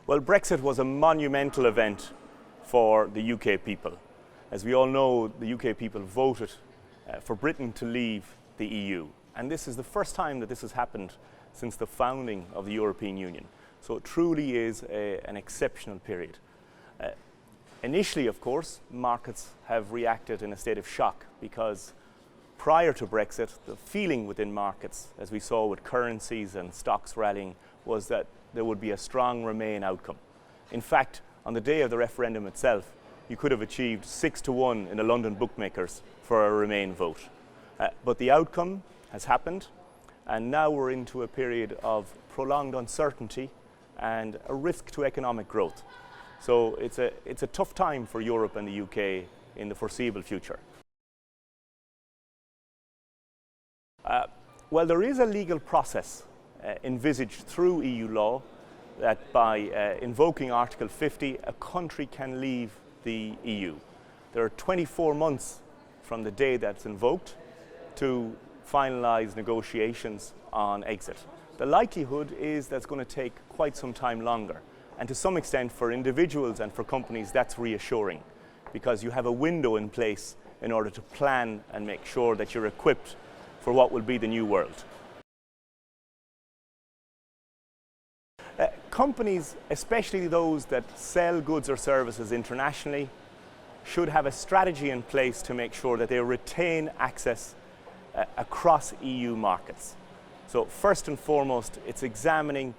Well, Brexit was a monumental event for the UK people. As we all know, the UK people voted for Britain to leave the EU. And this is the first time that this has happened since the founding of the European Union. So it truly is an exceptional period. Initially, of course, markets have reacted in a state of shock because prior to Brexit, the feeling within markets, as we saw with currencies and stocks rallying, was that there would be a strong Remain outcome. In fact, on the day of the referendum itself, you could have achieved 6-1 in the London bookmakers for a Remain vote. But the outcome has happened, and now we're into a period of prolonged uncertainty and a risk to economic growth. So it's a tough time for Europe and the UK in the foreseeable future. Well, there is a legal process envisaged through EU law that by invoking Article 50, a country can leave the EU. There are 24 months from the day that's invoked to finalise negotiations on exit. The likelihood is that's going to take quite some time longer. And to some extent, for individuals and for companies, that's reassuring because you have a window in place in order to plan and make sure that you're equipped for what will be the new world. Companies, especially those that sell goods or services internationally, should have a strategy in place to make sure that they retain access across EU markets. So first and foremost, it's examining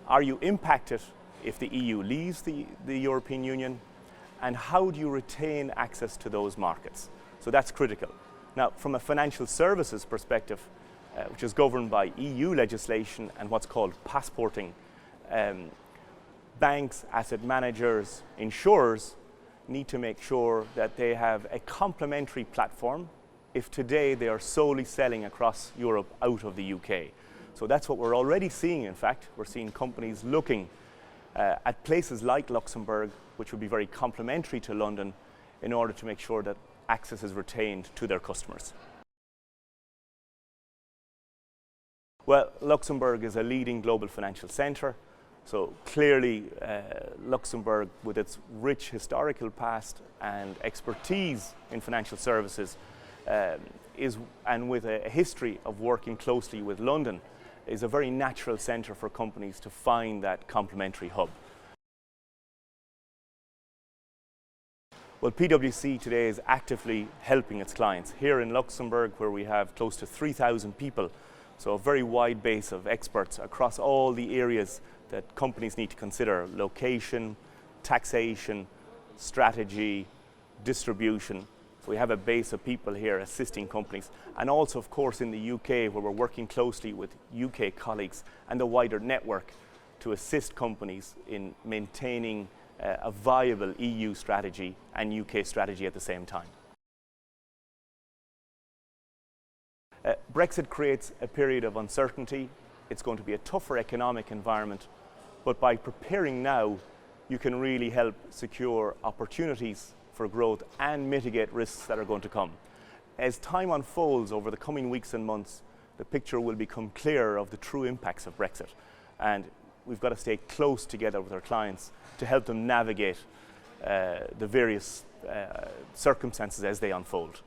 are you impacted if the EU leaves the European Union, and how do you retain access to those markets? So that's critical. Now, from a financial services perspective, which is governed by EU legislation and what's called passporting, banks, asset managers, insurers need to make sure that they have a complementary platform if today they are solely selling across Europe out of the UK. So that's what we're already seeing, in fact. We're seeing companies looking at places like Luxembourg, which would be very complementary to London, in order to make sure that access is retained to their customers. Well, Luxembourg is a leading global financial centre. So clearly, Luxembourg, with its rich historical past and expertise in financial services, and with a history of working closely with London, is a very natural centre for companies to find that complementary hub. Well, PwC today is actively helping its clients here in Luxembourg, where we have close to 3,000 people, so a very wide base of experts across all the areas that companies need to consider: location, taxation, strategy, distribution. So we have a base of people here assisting companies, and also, of course, in the UK, where we're working closely with UK colleagues and the wider network to assist companies in maintaining a viable EU strategy and UK strategy at the same time. Brexit creates a period of uncertainty. It's going to be a tougher economic environment, but by preparing now, you can really help secure opportunities for growth and mitigate risks that are going to come. As time unfolds over the coming weeks and months, the picture will become clearer of the true impacts of Brexit, and we've got to stay close together with our clients to help them navigate the various circumstances as they unfold.